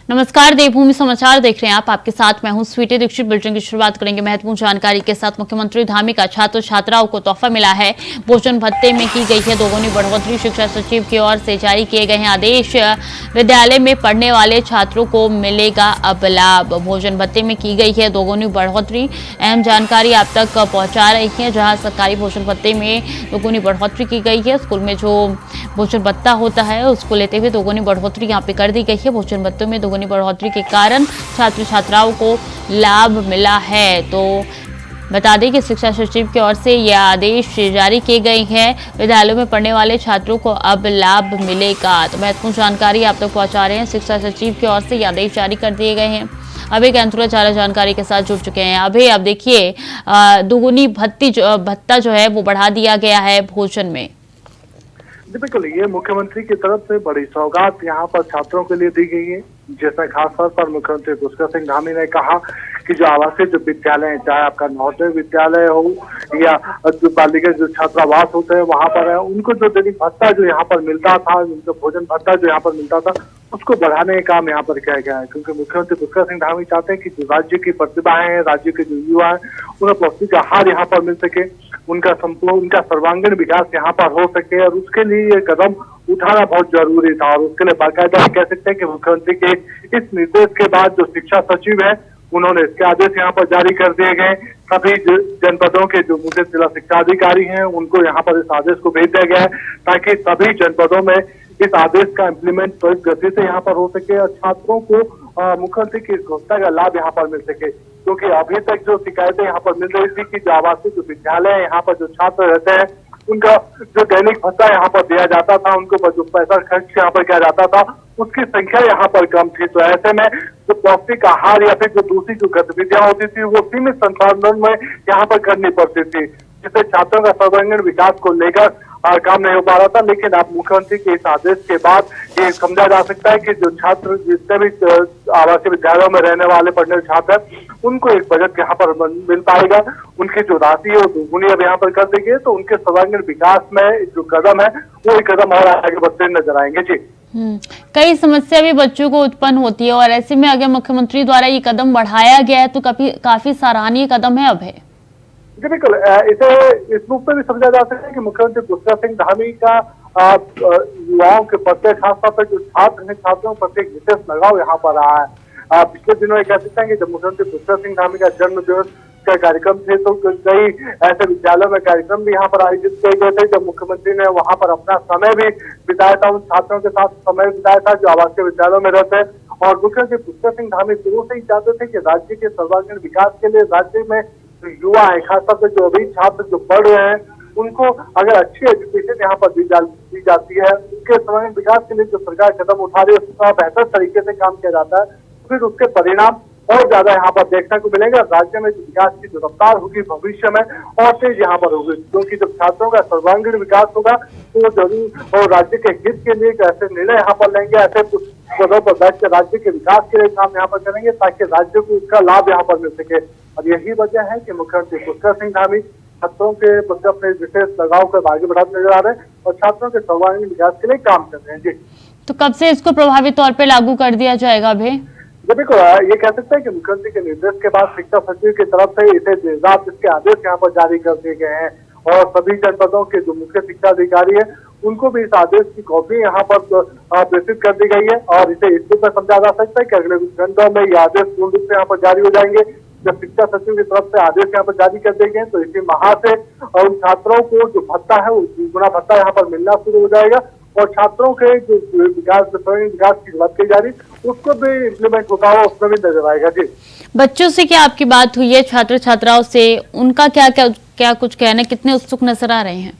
नमस्कार, देवभूमि समाचार देख रहे हैं आप। आपके साथ मैं हूं स्वीटी दीक्षित। बुलेटिन की शुरुआत करेंगे महत्वपूर्ण जानकारी के साथ। मुख्यमंत्री धामी का छात्र छात्राओं को तोहफा मिला है। भोजन भत्ते में की गई है दोगुनी बढ़ोतरी। शिक्षा सचिव की ओर से जारी किए गए हैं आदेश। विद्यालय में पढ़ने वाले छात्रों को मिलेगा अब लाभ। भोजन भत्ते में की गई है दोगुनी बढ़ोतरी। अहम जानकारी आप तक पहुंचा रही है। जहां सरकारी भोजन भत्ते में दोगुनी बढ़ोतरी की गई है, स्कूल में जो भोजन भत्ता होता है उसको लेते हुए दोगुनी बढ़ोतरी यहाँ पे कर दी गई है। भोजन भत्तों में दोगुनी बढ़ोतरी के कारण छात्र छात्राओं को लाभ मिला है। तो बता दें कि शिक्षा सचिव की ओर से यह आदेश जारी किए गए हैं। विद्यालयों में पढ़ने वाले छात्रों को अब लाभ मिलेगा। तो महत्वपूर्ण जानकारी आप तक पहुंचा रहे हैं। शिक्षा सचिव की ओर से यह आदेश जारी कर दिए गए हैं। अब एक ज्यादा जानकारी के साथ जुड़ चुके हैं। अभी आप देखिए, दोगुनी भत्ता जो है वो बढ़ा दिया गया है भोजन में। बिल्कुल, ये मुख्यमंत्री की तरफ से बड़ी सौगात यहाँ पर छात्रों के लिए दी गई है, जिसमें खासतौर पर मुख्यमंत्री पुष्कर सिंह धामी ने कहा कि जो आवासीय जो विद्यालय है, चाहे आपका नवोदय विद्यालय हो या जो बालिका जो छात्रावास होते हैं वहां पर है, उनको जो दैनिक भत्ता जो यहाँ पर मिलता था, उनको भोजन भत्ता जो यहाँ पर मिलता था, उसको बढ़ाने का काम यहाँ पर किया गया है। क्योंकि मुख्यमंत्री पुष्कर सिंह धामी चाहते हैं कि जो राज्य की प्रतिभाएं हैं, राज्य के जो युवा हैं, उन्हें पौष्टिक आहार यहाँ पर मिल सके, उनका सर्वांगीण विकास यहाँ पर हो सके, और उसके लिए ये कदम उठाना बहुत जरूरी था। और उसके लिए बाकायदा कह सकते हैं कि मुख्यमंत्री के इस निर्देश के बाद जो शिक्षा सचिव है, उन्होंने इसके आदेश यहाँ पर जारी कर दिए गए। सभी जनपदों के जो मुख्य जिला शिक्षा अधिकारी हैं, उनको यहाँ पर इस आदेश को भेज दिया गया है, ताकि सभी जनपदों में इस आदेश का इम्प्लीमेंट त्वरित गति से यहाँ पर हो सके और छात्रों को मुख्यमंत्री की इस घोषणा का लाभ यहाँ पर मिल सके। क्योंकि अभी तक जो शिकायतें यहाँ पर मिल रही थी कि जो आवासीय जो विद्यालय है, यहाँ पर जो छात्र रहते हैं, उनका जो दैनिक भत्ता यहाँ पर दिया जाता था, उनको जो पैसा खर्च यहाँ पर किया जाता था, उसकी संख्या यहाँ पर कम थी। तो ऐसे में जो पौष्टिक आहार या फिर जो दूसरी जो गतिविधियां होती थी, वो सीमित संसाधन में यहाँ पर करनी पड़ती थी, जिससे छात्रों का सर्वांगीण विकास को लेकर काम नहीं हो पा रहा था। लेकिन अब मुख्यमंत्री के इस आदेश के बाद ये समझा जा सकता है कि जो छात्र जितने भी आवासीय विद्यालयों में रहने वाले पढ़ने वाले छात्र हैं, उनको एक बजट यहाँ पर मिल पाएगा। उनकी जो राशि है वो दोगुनी अब यहाँ पर कर देंगे, तो उनके सर्वांगीण विकास में जो कदम है वो एक कदम और आगे बढ़ते नजर आएंगे। जी, कई समस्या भी बच्चों को उत्पन्न होती है, और ऐसे में अगर मुख्यमंत्री द्वारा ये कदम बढ़ाया गया है तो काफी सराहनीय कदम है अब है। बिल्कुल, इसे इस रूप में भी समझा जा सकता है कि मुख्यमंत्री पुष्कर सिंह धामी का युवाओं के प्रति, खासतौर पर जो छात्र हैं, छात्रों के प्रति विशेष लगाव यहाँ पर रहा है। पिछले दिनों ये कह सकते हैं कि जब मुख्यमंत्री पुष्कर सिंह धामी का जन्म दिवस का कार्यक्रम थे, तो कई ऐसे विद्यालयों में कार्यक्रम भी यहाँ पर आयोजित किए गए थे, जब मुख्यमंत्री ने वहाँ पर अपना समय भी बिताया था, उन छात्रों के साथ समय बिताया था जो आवासीय विद्यालयों में रहते हैं। और मुख्यमंत्री पुष्कर सिंह धामी शुरू से ही चाहते थे कि राज्य के सर्वांगीण विकास के लिए राज्य में युवा है, खासतौर पर जो अभी छात्र जो पढ़ रहे हैं, उनको अगर अच्छी एजुकेशन यहाँ पर दी जाती है, उनके सर्वांगीण विकास के लिए जो सरकार कदम उठा रही है उसका बेहतर तरीके से काम किया जाता है, तो फिर उसके परिणाम और ज्यादा यहाँ पर देखने को मिलेगा। राज्य में जो विकास की जो रफ्तार होगी भविष्य में और तेज यहाँ पर होगी, क्योंकि जब छात्रों का सर्वांगीण विकास होगा तो जरूर और राज्य के हित के लिए ऐसे निर्णय यहाँ पर लेंगे, ऐसे पदों पर बैठ के राज्य के विकास के लिए काम यहाँ पर करेंगे, ताकि राज्य को उसका लाभ यहाँ पर मिल सके। और यही वजह है कि मुख्यमंत्री पुष्कर सिंह धामी छात्रों के प्रति अपने विशेष लगाव को आगे बढ़ाते नजर आ रहे हैं और छात्रों के सर्वांगीण विकास के लिए काम कर रहे हैं। जी, तो कब से इसको प्रभावी तौर पे लागू कर दिया जाएगा? अभी देखो, ये कह सकते हैं कि मुख्यमंत्री के निर्देश के बाद शिक्षा सचिव की तरफ से इसे देर इसके आदेश यहाँ पर जारी कर दिए गए हैं, और सभी जनपदों के जो मुख्य शिक्षा अधिकारी है उनको भी इस आदेश की कॉपी यहाँ पर प्रेषित कर दी गई है। और इसे इस रूप में समझा जा सकता है कि अगले कुछ घंटों में ये आदेश पूर्ण रूप से यहाँ पर जारी हो जाएंगे। जब शिक्षा सचिव की तरफ से आदेश यहाँ पर जारी कर दिए गए तो इसी माह से उन छात्रों को जो भत्ता है वो दुगुना भत्ता यहाँ पर मिलना शुरू हो जाएगा, और छात्रों के जो विकास की बात की जा रही उसको भी इम्प्लीमेंट होता हुआ उसमें भी नजर आएगा। जी, बच्चों से क्या आपकी बात हुई है, छात्र छात्राओं से, उनका क्या कुछ कहना, कितने उत्सुक नजर आ रहे हैं?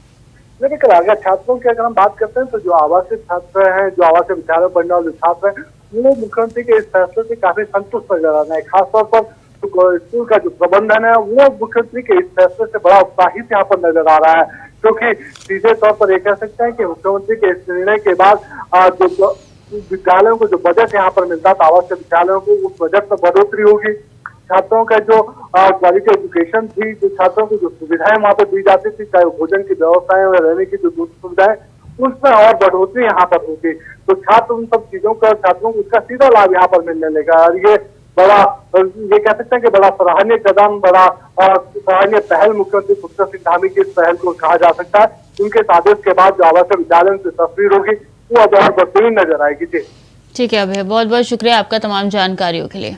लेकिन अगर छात्रों की अगर हम बात करते हैं तो जो आवासीय छात्र हैं, जो आवासीय विद्यालय में पढ़ने वाले छात्र हैं, वो मुख्यमंत्री के इस फैसले से काफी संतुष्ट नजर आ रहे हैं। खासतौर पर स्कूल का जो प्रबंधन है वो मुख्यमंत्री के इस फैसले से बड़ा उत्साहित यहाँ पर नजर आ रहा है, क्योंकि सीधे तौर पर ये कह सकते हैं कि मुख्यमंत्री के इस निर्णय के बाद जो विद्यालयों को जो बजट यहाँ पर मिलता था, आवासीय विद्यालयों को, उस बजट में बढ़ोतरी होगी। छात्रों का जो क्वालिटी एजुकेशन थी, जो छात्रों को जो सुविधाएं वहाँ पर दी जाती थी, चाहे भोजन की व्यवस्थाएं या रहने की जो दूसरी सुविधाएं, उसमें और बढ़ोतरी यहाँ पर होगी। तो छात्र उन सब चीजों का, छात्रों को उसका सीधा लाभ यहाँ पर मिलने लगा। और ये बड़ा, ये कह सकते हैं कि बड़ा सराहनीय कदम, बड़ा सराहनीय पहल मुख्यमंत्री पुष्कर सिंह धामी की इस पहल को कहा जा सकता है। उनके आदेश के बाद जो आवासीय विद्यालय से तस्वीर होगी वो अब और बेहतरीन नजर आएगी। जी ठीक है अभय, बहुत बहुत शुक्रिया आपका तमाम जानकारियों के लिए।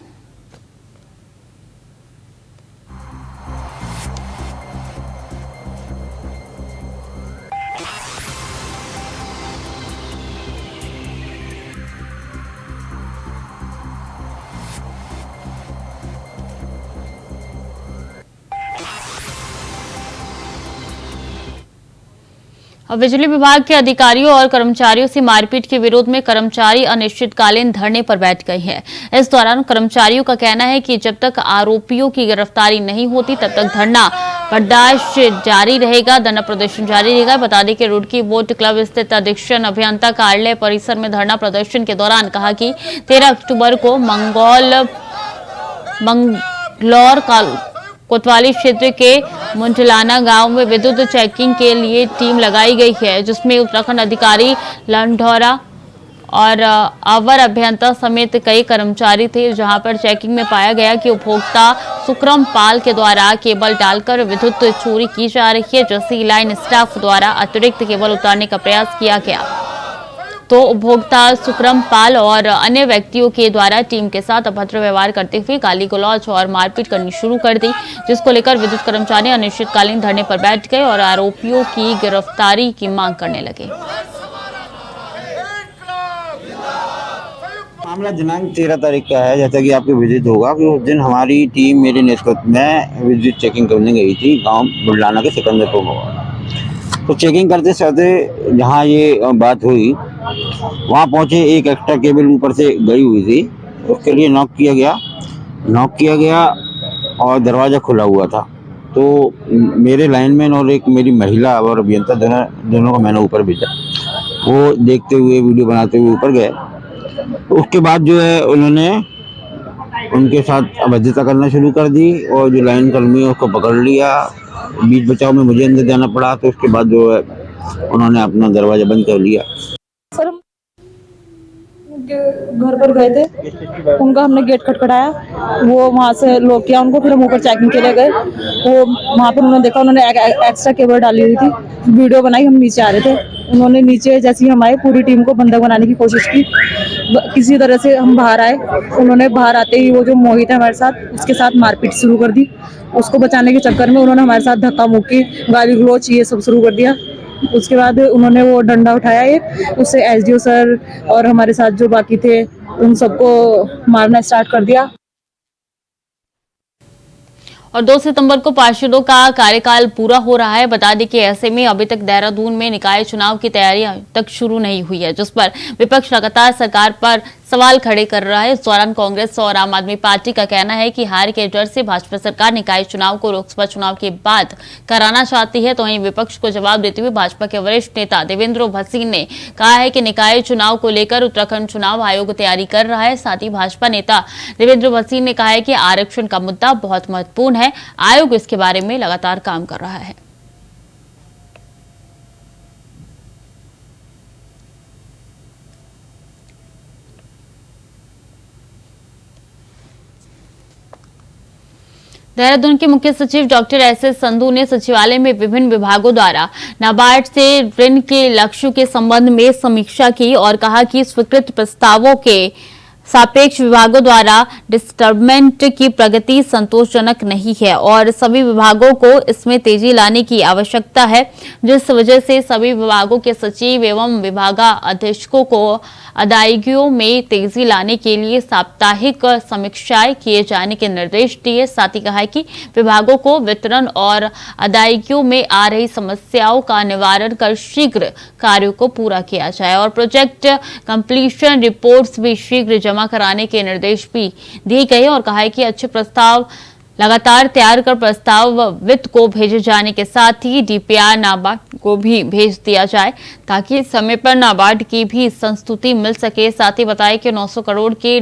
अब बिजली विभाग के अधिकारियों और कर्मचारियों से मारपीट के विरोध में कर्मचारी अनिश्चितकालीन धरने पर बैठ गए हैं। इस दौरान कर्मचारियों का कहना है कि जब तक आरोपियों की गिरफ्तारी नहीं होती तब तक धरना बर्दाश्त जारी रहेगा, धरना प्रदर्शन जारी रहेगा। बता दें कि रुड़की बोट क्लब स्थित अधीक्षण अभियंता कार्यालय परिसर में धरना प्रदर्शन के दौरान कहा कि 13 अक्टूबर को मंगलौर कोतवाली क्षेत्र के मुंडलाना गांव में विद्युत चेकिंग के लिए टीम लगाई गई है, जिसमें उत्तराखंड अधिकारी लंढौरा और अवर अभियंता समेत कई कर्मचारी थे। जहां पर चेकिंग में पाया गया कि उपभोक्ता सुक्रम पाल के द्वारा केबल डालकर विद्युत चोरी की जा रही है, जिससे लाइन स्टाफ द्वारा अतिरिक्त केबल उतारने का प्रयास किया गया तो उपभोक्ता सुक्रम पाल और अन्य व्यक्तियों के द्वारा टीम के साथ अभद्र व्यवहार करते हुए गाली गलौज और मारपीट करनी शुरू कर दी, जिसको लेकर विद्युत कर्मचारी अनिश्चितकालीन धरने पर बैठ गए और आरोपियों की गिरफ्तारी की मांग करने लगे। मामला दिनांक 13 तारीख का है। जैसा कि आपको विदित होगा कि उस दिन हमारी टीम मेरे नेतृत्व में विद्युत चेकिंग करने गई थी गांव बुल्लाना के सिकंदरपुर में। तो चेकिंग करते समय जहाँ ये बात हुई वहाँ पहुँचे, एक एक्स्ट्रा केबल ऊपर से गई हुई थी, उसके लिए नॉक किया गया और दरवाज़ा खुला हुआ था। तो मेरे लाइनमैन और एक मेरी महिला और अभियंता दोनों को मैंने ऊपर भेजा। वो देखते हुए वीडियो बनाते हुए ऊपर गए। उसके बाद जो है उन्होंने उनके साथ अभद्रता करना शुरू कर दी और जो लाइन कर्मी है उसको पकड़ लिया। बीच बचाव में मुझे अंदर जाना पड़ा। तो उसके बाद जो है उन्होंने अपना दरवाजा बंद कर लिया। सर हम घर पर गए थे, उनका हमने गेट खटखटाया, वो वहाँ से लॉक किया उनको, फिर हम ऊपर चेकिंग के लिए गए। वो वहाँ पर उन्होंने देखा, उन्होंने एक्स्ट्रा केबल डाली हुई थी, वीडियो बनाई, हम नीचे आ रहे थे। उन्होंने नीचे जैसे ही हम आए पूरी टीम को बंधक बनाने की कोशिश की। किसी तरह से हम बाहर आए, उन्होंने बाहर आते ही वो जो मोहित है हमारे साथ, उसके साथ मारपीट शुरू कर दी। उसको बचाने के चक्कर में उन्होंने हमारे साथ धक्का मुक्की, गाली गलौज ये सब शुरू कर दिया। उसके बाद उन्होंने वो डंडा उठाया एक, उससे एसडीओ सर और हमारे साथ जो बाकी थे उन सबको मारना स्टार्ट कर दिया। और 2 सितंबर को पार्षदों का कार्यकाल पूरा हो रहा है। बता दें कि ऐसे में अभी तक देहरादून में निकाय चुनाव की तैयारियां तक शुरू नहीं हुई है, जिस पर विपक्ष लगातार सरकार पर सवाल खड़े कर रहा है। इस दौरान कांग्रेस और आम आदमी पार्टी का कहना है कि हार के डर से भाजपा सरकार निकाय चुनाव को लोकसभा चुनाव के बाद कराना चाहती है। तो वहीं विपक्ष को जवाब देते हुए भाजपा के वरिष्ठ नेता देवेंद्र भसीन ने कहा है कि निकाय चुनाव को लेकर उत्तराखंड चुनाव आयोग तैयारी कर रहा है। साथ ही भाजपा नेता देवेंद्र भसीन ने कहा है कि आरक्षण का मुद्दा बहुत महत्वपूर्ण है, आयोग इसके बारे में लगातार काम कर रहा है। देहरादून के मुख्य सचिव डॉक्टर एसएस संधू ने सचिवालय में विभिन्न विभागों द्वारा नाबार्ड से ऋण के लक्ष्यों के संबंध में समीक्षा की और कहा कि स्वीकृत प्रस्तावों के सापेक्ष विभागों द्वारा डिस्टर्बमेंट की प्रगति संतोषजनक नहीं है और सभी विभागों को इसमें तेजी लाने की आवश्यकता है, जिस वजह से सभी विभागों के सचिव एवं विभागाध्यक्षों को अदायगियों में तेजी लाने के लिए साप्ताहिक समीक्षाएं किए जाने के निर्देश दिए। साथ ही कहा है कि विभागों को वितरण और अदायगियों में आ रही समस्याओं का निवारण कर शीघ्र कार्यों को पूरा किया जाए और प्रोजेक्ट कंप्लीशन रिपोर्ट्स भी शीघ्र जमा कराने के निर्देश भी दिए गए और कहा है कि अच्छे प्रस्ताव लगातार तैयार कर प्रस्ताव वित्त को भेजे जाने के साथ ही डीपीआर नाबार्ड को भी भेज दिया जाए ताकि समय पर नाबार्ड की भी संस्तुति मिल सके। साथ ही बताया कि 900 करोड़ के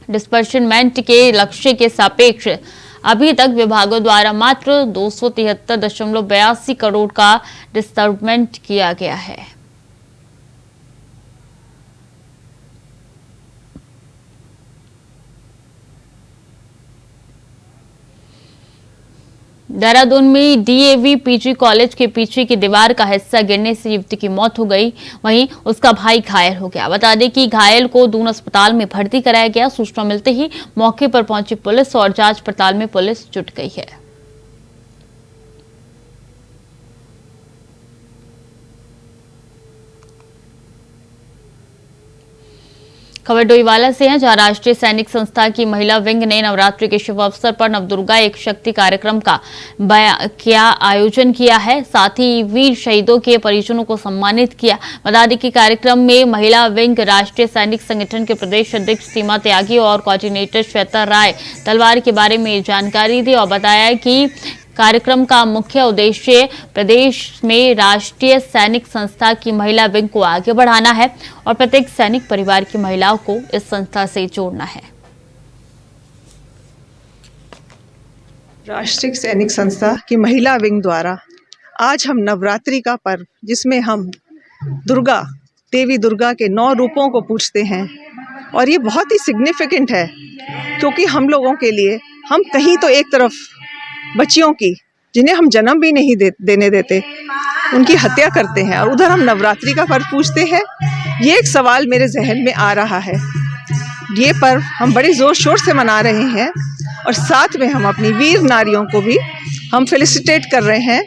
डिस्बर्समेंट के लक्ष्य के सापेक्ष अभी तक विभागों द्वारा मात्र 273.82 करोड़ का डिस्बर्समेंट किया गया है। देहरादून में डीएवी पीजी कॉलेज के पीछे की दीवार का हिस्सा गिरने से युवती की मौत हो गई, वहीं उसका भाई घायल हो गया। बता दें कि घायल को दून अस्पताल में भर्ती कराया गया। सूचना मिलते ही मौके पर पहुंची पुलिस और जांच पड़ताल में पुलिस जुट गई है। खबर डोईवाला से है, जहां राष्ट्रीय सैनिक संस्था की महिला विंग ने नवरात्रि के शुभ अवसर पर नवदुर्गा एक शक्ति कार्यक्रम का आयोजन किया है। साथ ही वीर शहीदों के परिजनों को सम्मानित किया। बता दें कि कार्यक्रम में महिला विंग राष्ट्रीय सैनिक संगठन के प्रदेश अध्यक्ष सीमा त्यागी और कोऑर्डिनेटर श्वेता राय तलवार के बारे में जानकारी दी और बताया कि कार्यक्रम का मुख्य उद्देश्य प्रदेश में राष्ट्रीय सैनिक संस्था की महिला विंग को आगे बढ़ाना है और प्रत्येक सैनिक परिवार की महिलाओं को इस संस्था से जोड़ना है। राष्ट्रीय सैनिक संस्था की महिला विंग द्वारा आज हम नवरात्रि का पर्व, जिसमें हम देवी दुर्गा के 9 रूपों को पूजते हैं, और ये बहुत ही सिग्निफिकेंट है क्योंकि हम लोगों के लिए हम कहीं तो एक तरफ बच्चियों की, जिन्हें हम जन्म भी नहीं देने देते, उनकी हत्या करते हैं, और उधर हम नवरात्रि का पर्व पूजते हैं। ये एक सवाल मेरे जहन में आ रहा है। ये पर्व हम बड़े जोर शोर से मना रहे हैं और साथ में हम अपनी वीर नारियों को भी हम फेलिसिटेट कर रहे हैं,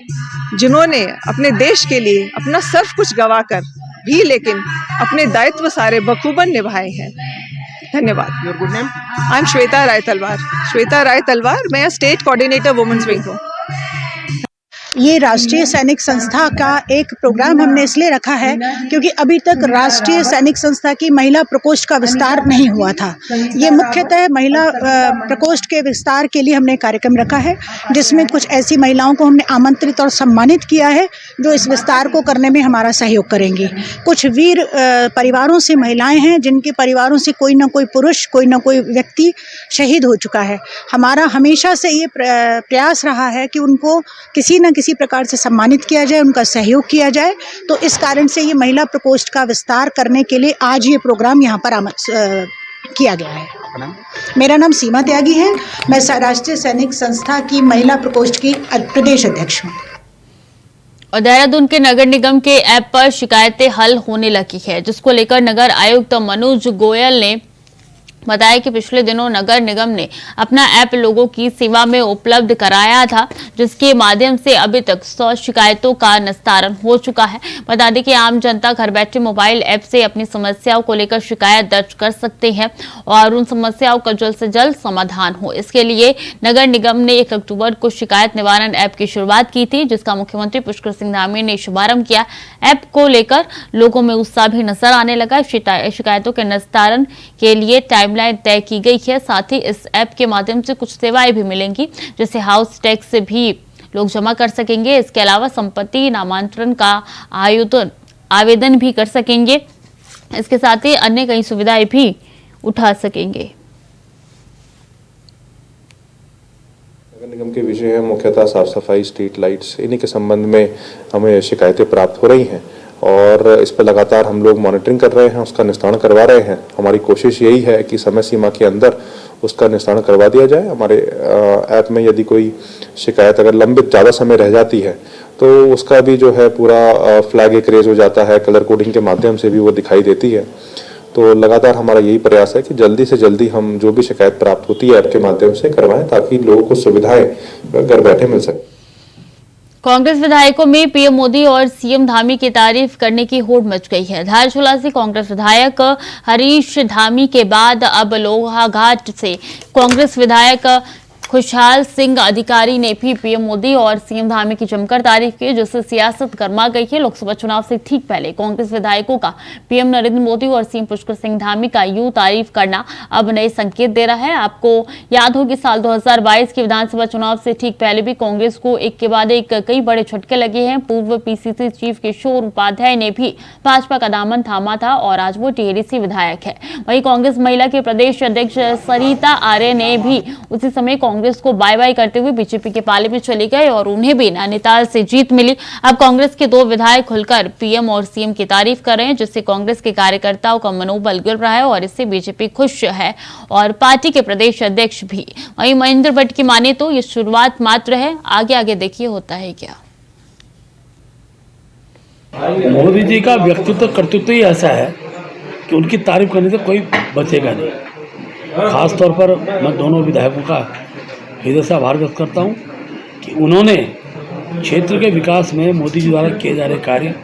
जिन्होंने अपने देश के लिए अपना सर्व कुछ गंवाकर भी लेकिन अपने दायित्व सारे बखूबन निभाए हैं। धन्यवाद। Your good name? I am Shweta Rai Talwar. Shweta Rai तलवार, मैं स्टेट कोऑर्डिनेटर वुमेन्स विंग हूँ। ये राष्ट्रीय सैनिक संस्था का एक प्रोग्राम हमने इसलिए रखा है क्योंकि अभी तक राष्ट्रीय सैनिक संस्था की महिला प्रकोष्ठ का विस्तार नहीं हुआ था। ये मुख्यतः महिला प्रकोष्ठ के विस्तार के लिए हमने कार्यक्रम रखा है, जिसमें कुछ ऐसी महिलाओं को हमने आमंत्रित और सम्मानित किया है जो इस विस्तार को करने में हमारा सहयोग करेंगी। कुछ वीर परिवारों से महिलाएं हैं जिनके परिवारों से कोई ना कोई पुरुष, कोई ना कोई व्यक्ति शहीद हो चुका है। हमारा हमेशा से ये प्रयास रहा है कि उनको किसी न किसी प्रकार से सम्मानित किया जाए, उनका सहयोग किया जाए। तो इस कारण से ये महिला प्रकोष्ठ का विस्तार करने के लिए आज ये प्रोग्राम यहाँ पर किया गया है। मेरा नाम सीमा त्यागी है, मैं राष्ट्रीय सैनिक संस्था की महिला प्रकोष्ठ की प्रदेश अध्यक्ष हूँ। और देहरादून के नगर निगम के ऐप पर शिकायतें हल होने लगी है, जिसको लेकर नगर आयुक्त मनोज गोयल ने बताया कि पिछले दिनों नगर निगम ने अपना ऐप लोगों की सेवा में उपलब्ध कराया था, जिसके माध्यम से अभी तक 100 शिकायतों का निस्तारण हो चुका है। बता दें कि आम जनता घर बैठे मोबाइल ऐप से अपनी समस्याओं को लेकर शिकायत दर्ज कर सकते हैं और उन समस्याओं का जल्द से जल्द समाधान हो। इसके लिए नगर निगम ने 1 अक्टूबर को शिकायत निवारण ऐप की शुरुआत की थी, जिसका मुख्यमंत्री पुष्कर सिंह धामी ने शुभारंभ किया। ऐप को लेकर लोगों में उत्साह भी नजर आने लगा। शिकायतों के निस्तारण के लिए टाइमलाइन तय की गई है। साथ ही इस ऐप के माध्यम से कुछ सेवाएं भी मिलेंगी, जैसे हाउस टैक्स भी लोग जमा कर सकेंगे। इसके अलावा संपत्ति नामांतरण का आवेदन भी कर सकेंगे। इसके साथ ही अन्य कई सुविधाएं भी उठा सकेंगे। नगर निगम के विषय है मुख्यतः साफ सफाई, स्ट्रीट लाइट्स, इन्हीं के संबंध में हमें शिकायतें प्राप्त हो रही हैं और इस पर लगातार हम लोग मॉनिटरिंग कर रहे हैं, उसका निस्तारण करवा रहे हैं। हमारी कोशिश यही है कि समय सीमा के अंदर उसका निस्तारण करवा दिया जाए। हमारे ऐप में यदि कोई शिकायत अगर लंबित ज़्यादा समय रह जाती है तो उसका भी जो है पूरा फ्लैग एक रेज हो जाता है, कलर कोडिंग के माध्यम से भी वो दिखाई देती है। तो लगातार हमारा यही प्रयास है कि जल्दी से जल्दी हम जो भी शिकायत प्राप्त होती है ऐप के माध्यम से करवाएं, ताकि लोगों को सुविधाएं घर बैठे मिल सके। कांग्रेस विधायकों में पीएम मोदी और सीएम धामी की तारीफ करने की होड़ मच गई है। धारचूला से कांग्रेस विधायक हरीश धामी के बाद अब लोहाघाट से कांग्रेस विधायक खुशहाल सिंह अधिकारी ने भी पीएम मोदी और सीएम धामी की जमकर तारीफ की, जिससे सियासत गर्मा गई है। लोकसभा चुनाव से ठीक पहले कांग्रेस विधायकों का पीएम नरेंद्र मोदी और सीएम पुष्कर सिंह धामी का यूं तारीफ करना अब नए संकेत दे रहा है। आपको याद हो कि साल 2022 के विधानसभा चुनाव से ठीक पहले भी कांग्रेस को एक के बाद एक कई बड़े झटके लगे हैं। पूर्व पीसीसी चीफ किशोर उपाध्याय ने भी भाजपा का दामन थामा था और आज वो टिहरी से विधायक है। वहीं कांग्रेस महिला के प्रदेश अध्यक्ष सरिता आर्य ने भी उसी समय कांग्रेस कांग्रेस को बाय बाय करते हुए बीजेपी के पाले में चले गए और उन्हें भी नैनीताल से जीत मिली। अब कांग्रेस के 2 विधायक खुलकर पीएम और सीएम की तारीफ कर रहे हैं, जिससे कांग्रेस के कार्यकर्ताओं का मनोबल गिर रहा है और इससे बीजेपी खुश है और पार्टी के प्रदेश अध्यक्ष भी। वहीं महेंद्र भट्ट की माने तो ये शुरुआत मात्र है, आगे आगे देखिए होता है क्या। मोदी जी का व्यक्तित्व कर्तृत्व ही ऐसा है कि उनकी तारीफ करने से कोई बचेगा नहीं। खास तौर पर मैं दोनों विधायकों का हृदय से आभार व्यक्त करता हूं कि उन्होंने क्षेत्र के विकास में मोदी जी द्वारा किए जा रहे कार्य,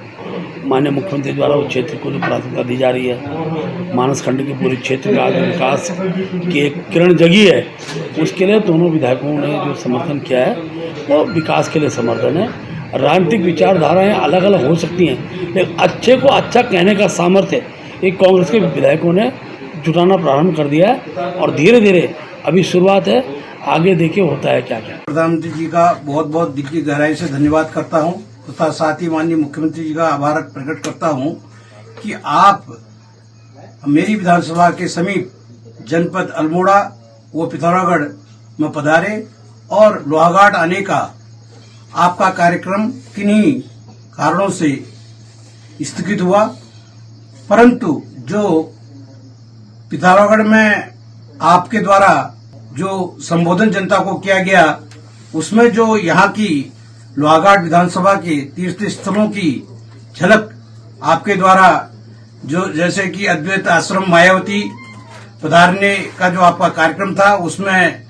माननीय मुख्यमंत्री द्वारा उस क्षेत्र को जो प्राथमिकता दी जा रही है, मानस खंड के पूरे क्षेत्र का आगे विकास की एक किरण जगी है, उसके लिए दोनों विधायकों ने जो समर्थन किया है वो विकास के लिए समर्थन है। राजनीतिक विचारधाराएं अलग अलग हो सकती हैं, लेकिन अच्छे को अच्छा कहने का सामर्थ्य एक कांग्रेस के विधायकों ने जुटाना प्रारंभ कर दिया है और धीरे धीरे अभी शुरुआत है, आगे देखिए होता है क्या क्या। प्रधानमंत्री जी का बहुत बहुत दिल की गहराई से धन्यवाद करता हूं तथा साथ ही माननीय मुख्यमंत्री जी का आभार प्रकट करता हूं कि आप मेरी विधानसभा के समीप जनपद अल्मोड़ा व पिथौरागढ़ में पधारे और लोहाघाट आने का आपका कार्यक्रम किन्हीं कारणों से स्थगित हुआ, परंतु जो पिथौरागढ़ में आपके द्वारा जो संबोधन जनता को किया गया, उसमें जो यहाँ की लोहाघाट विधानसभा के तीर्थ स्थलों की झलक आपके द्वारा, जो जैसे कि अद्वैत आश्रम मायावती पधारने का जो आपका कार्यक्रम था, उसमें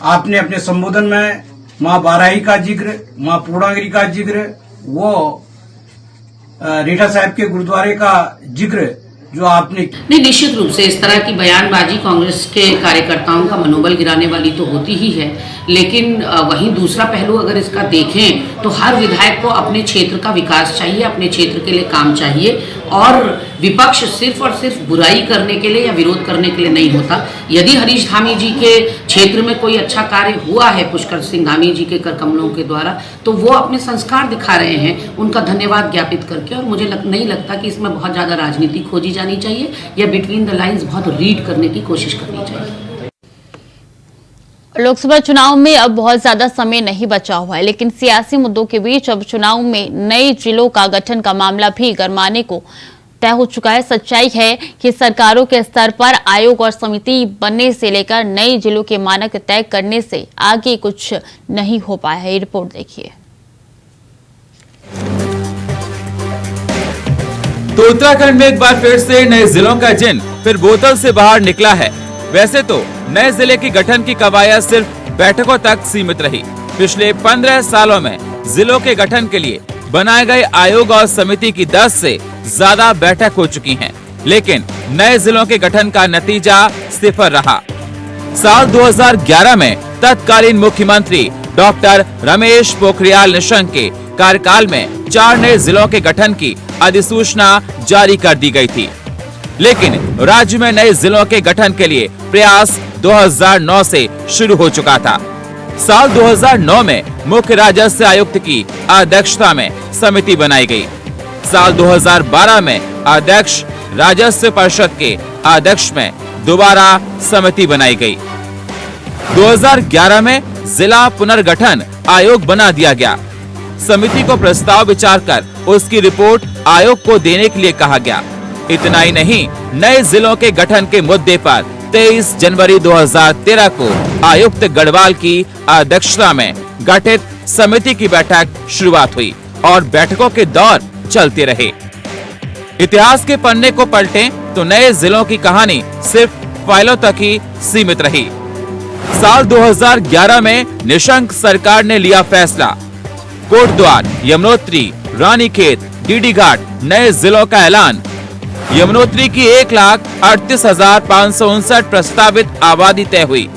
आपने अपने संबोधन में माँ बाराही का जिक्र, माँ पूर्णागिरी का जिक्र, वो रीठा साहब के गुरुद्वारे का जिक्र जो आपने नहीं, निश्चित रूप से इस तरह की बयानबाजी कांग्रेस के कार्यकर्ताओं का मनोबल गिराने वाली तो होती ही है, लेकिन वहीं दूसरा पहलू अगर इसका देखें तो हर विधायक को अपने क्षेत्र का विकास चाहिए, अपने क्षेत्र के लिए काम चाहिए और विपक्ष सिर्फ और सिर्फ बुराई करने के लिए या विरोध करने के लिए नहीं होता। यदि हरीश धामी जी के क्षेत्र में कोई अच्छा कार्य हुआ है पुष्कर सिंह धामी जी के कर कमलों के द्वारा, तो वो अपने संस्कार दिखा रहे हैं, उनका धन्यवाद ज्ञापित करके। और मुझे नहीं लगता कि इसमें बहुत ज़्यादा राजनीति खोजी जानी चाहिए या बिटवीन द लाइन्स बहुत रीड करने की कोशिश करनी चाहिए। लोकसभा चुनाव में अब बहुत ज्यादा समय नहीं बचा हुआ है, लेकिन सियासी मुद्दों के बीच अब चुनाव में नए जिलों का गठन का मामला भी गरमाने को तय हो चुका है। सच्चाई है कि सरकारों के स्तर पर आयोग और समिति बनने से लेकर नए जिलों के मानक तय करने से आगे कुछ नहीं हो पाया है। रिपोर्ट देखिए। तो उत्तराखंड में एक बार फिर से नए जिलों का जिन फिर बोतल से बाहर निकला है। वैसे तो नए जिले की गठन की कवायद सिर्फ बैठकों तक सीमित रही। पिछले 15 सालों में जिलों के गठन के लिए बनाए गए आयोग और समिति की 10 से ज्यादा बैठक हो चुकी हैं, लेकिन नए जिलों के गठन का नतीजा सिफर रहा। साल 2011 में तत्कालीन मुख्यमंत्री डॉक्टर रमेश पोखरियाल निशंक के कार्यकाल में 4 नए जिलों के गठन की अधिसूचना जारी कर दी गई थी, लेकिन राज्य में नए जिलों के गठन के लिए प्रयास 2009 से शुरू हो चुका था। साल 2009 में मुख्य राजस्व आयुक्त की अध्यक्षता में समिति बनाई गई। साल 2012 में अध्यक्ष राजस्व परिषद के अध्यक्ष में दोबारा समिति बनाई गई। 2011 में जिला पुनर्गठन आयोग बना दिया गया। समिति को प्रस्ताव विचार कर उसकी रिपोर्ट आयोग को देने के लिए कहा गया। इतना ही नहीं, नए जिलों के गठन के मुद्दे पर 23 जनवरी 2013 को आयुक्त गढ़वाल की अध्यक्षता में गठित समिति की बैठक शुरुआत हुई और बैठकों के दौर चलते रहे। इतिहास के पन्ने को पलटें तो नए जिलों की कहानी सिर्फ फाइलों तक ही सीमित रही। साल 2011 में निशंक सरकार ने लिया फैसला। कोटद्वार, यमुनोत्री, रानीखेत, डीडी घाट नए जिलों का ऐलान। यमुनोत्री की 1,38,559 प्रस्तावित आबादी तय हुई।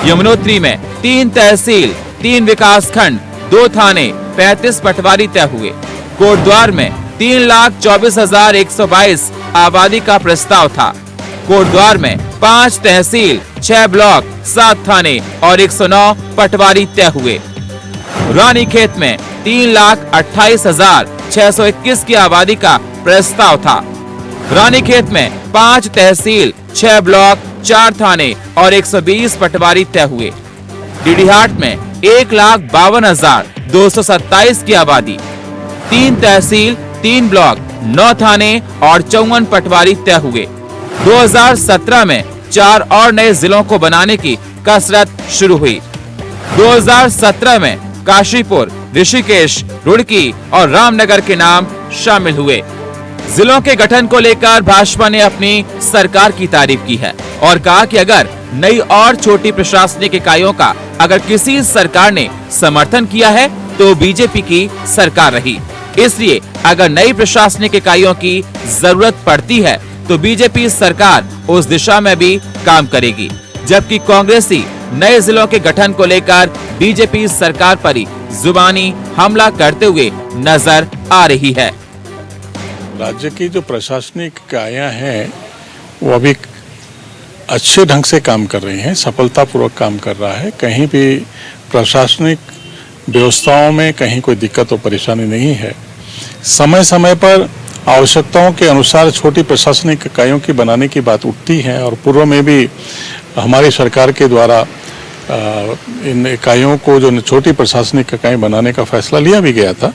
यमुनोत्री में 3 तहसील, 3 विकास खंड, 2 थाने, 35 पटवारी तय हुए। कोटद्वार में 3,24,122 आबादी का प्रस्ताव था। कोटद्वार में 5 तहसील, 6 ब्लॉक, 7 थाने और 109 पटवारी तय हुए। रानीखेत में 3,28,621 की आबादी का प्रस्ताव था। रानीखेत में 5 तहसील, 6 ब्लॉक, 4 थाने और 120 पटवारी तय हुए। डीडीहाट में 1,52,227 की आबादी, 3 तहसील, 3 ब्लॉक, 9 थाने और 54 पटवारी तय हुए। 2017 में 4 और नए जिलों को बनाने की कसरत शुरू हुई। 2017 में काशीपुर, ऋषिकेश, रुड़की और रामनगर के नाम शामिल हुए। जिलों के गठन को लेकर भाजपा ने अपनी सरकार की तारीफ की है और कहा कि अगर नई और छोटी प्रशासनिक इकाइयों का अगर किसी सरकार ने समर्थन किया है तो बीजेपी की सरकार रही। इसलिए अगर नई प्रशासनिक इकाइयों की जरूरत पड़ती है तो बीजेपी सरकार उस दिशा में भी काम करेगी, जबकि कांग्रेसी नए जिलों के गठन को लेकर बीजेपी सरकार पर ही जुबानी हमला करते हुए नजर आ रही है। राज्य की जो प्रशासनिक इकाइयां हैं वो अभी अच्छे ढंग से काम कर रही हैं, सफलतापूर्वक काम कर रहा है। कहीं भी प्रशासनिक व्यवस्थाओं में कहीं कोई दिक्कत और परेशानी नहीं है। समय समय पर आवश्यकताओं के अनुसार छोटी प्रशासनिक इकाइयों की बनाने की बात उठती है और पूर्व में भी हमारी सरकार के द्वारा इन इकाइयों को जो छोटी प्रशासनिक इकाई बनाने का फैसला लिया भी गया था।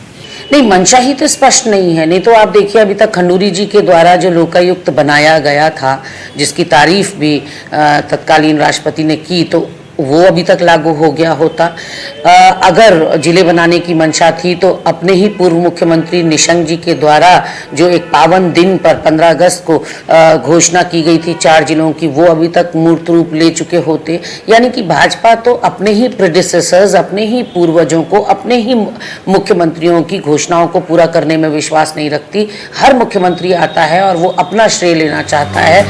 नहीं, मंशा ही तो स्पष्ट नहीं है। नहीं तो आप देखिए अभी तक खंडूरी जी के द्वारा जो लोकायुक्त बनाया गया था, जिसकी तारीफ भी तत्कालीन राष्ट्रपति ने की, तो वो अभी तक लागू हो गया होता। अगर जिले बनाने की मंशा थी तो अपने ही पूर्व मुख्यमंत्री निशंक जी के द्वारा जो एक पावन दिन पर 15 अगस्त को घोषणा की गई थी 4 जिलों की, वो अभी तक मूर्त रूप ले चुके होते। यानी कि भाजपा तो अपने ही प्रेडिसेसर्स, अपने ही पूर्वजों को, अपने ही मुख्यमंत्रियों की घोषणाओं को पूरा करने में विश्वास नहीं रखती। हर मुख्यमंत्री आता है और वो अपना श्रेय लेना चाहता है।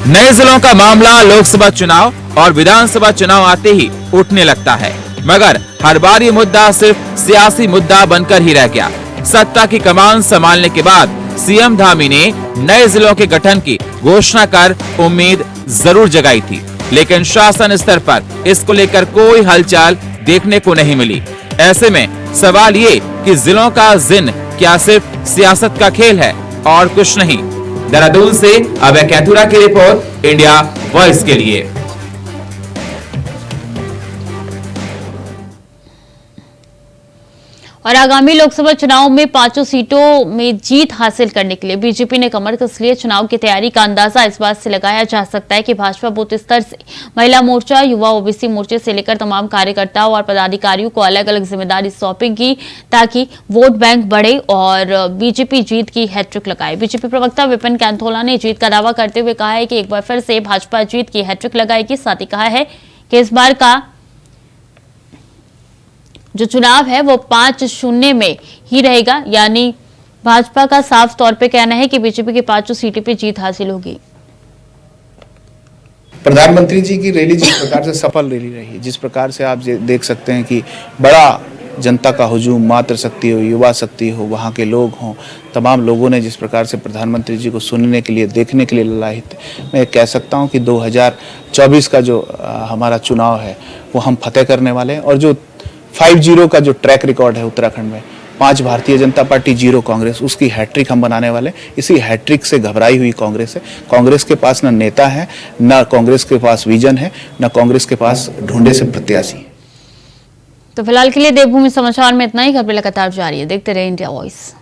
नए जिलों का मामला लोकसभा चुनाव और विधानसभा चुनाव आते ही उठने लगता है, मगर हर बार ये मुद्दा सिर्फ सियासी मुद्दा बनकर ही रह गया। सत्ता की कमान संभालने के बाद सीएम धामी ने नए जिलों के गठन की घोषणा कर उम्मीद जरूर जगाई थी, लेकिन शासन स्तर पर इसको लेकर कोई हलचल देखने को नहीं मिली। ऐसे में सवाल ये कि जिलों का जिन क्या सिर्फ सियासत का खेल है और कुछ नहीं। देहरादून से अभय कैथुरा की रिपोर्ट, इंडिया वॉइस के लिए। और आगामी लोकसभा चुनाव में 5 सीटों में जीत हासिल करने के लिए बीजेपी ने कमर कस ली है। चुनाव की तैयारी का अंदाजा इस बात से लगाया जा सकता है कि भाजपा बूथ स्तर से महिला मोर्चा, युवा ओबीसी मोर्चे से लेकर तमाम कार्यकर्ताओं और पदाधिकारियों को अलग अलग जिम्मेदारी सौंपेगी ताकि वोट बैंक बढ़े और बीजेपी जीत की हैट्रिक लगाए। बीजेपी प्रवक्ता विपिन कैंथोला ने जीत का दावा करते हुए कहा है कि एक बार फिर से भाजपा जीत की हैट्रिक लगाएगी। साथ ही कहा है कि इस बार का जो चुनाव है वो 5-0 में ही रहेगा, यानी भाजपा का साफ तौर पे कहना है कि बीजेपी की 5 सीटों पे जीत हासिल होगी। प्रधानमंत्री जी की रैली जिस प्रकार से सफल रैली रही, जिस प्रकार से आप देख सकते हैं कि बड़ा जनता का हुजूम, मातृशक्ति हो, युवा शक्ति हो, वहाँ के लोग हों, तमाम लोगों ने जिस प्रकार से प्रधानमंत्री जी को सुनने के लिए, देखने के लिए ललायित। मैं कह सकता हूँ कि 2024 का जो हमारा चुनाव है वो हम फतेह करने वाले हैं। और जो 5-0 का जो ट्रैक रिकॉर्ड है उत्तराखंड में, 5 भारतीय जनता पार्टी, 0 कांग्रेस, उसकी हैट्रिक हम बनाने वाले। इसी हैट्रिक से घबराई हुई कांग्रेस है। कांग्रेस के पास न नेता है, न कांग्रेस के पास विजन है, न कांग्रेस के पास ढूंढे से प्रत्याशी है। तो फिलहाल के लिए देवभूमि समाचार में इतना ही। खबरें लगातार जारी है, देखते रहे इंडिया वॉइस।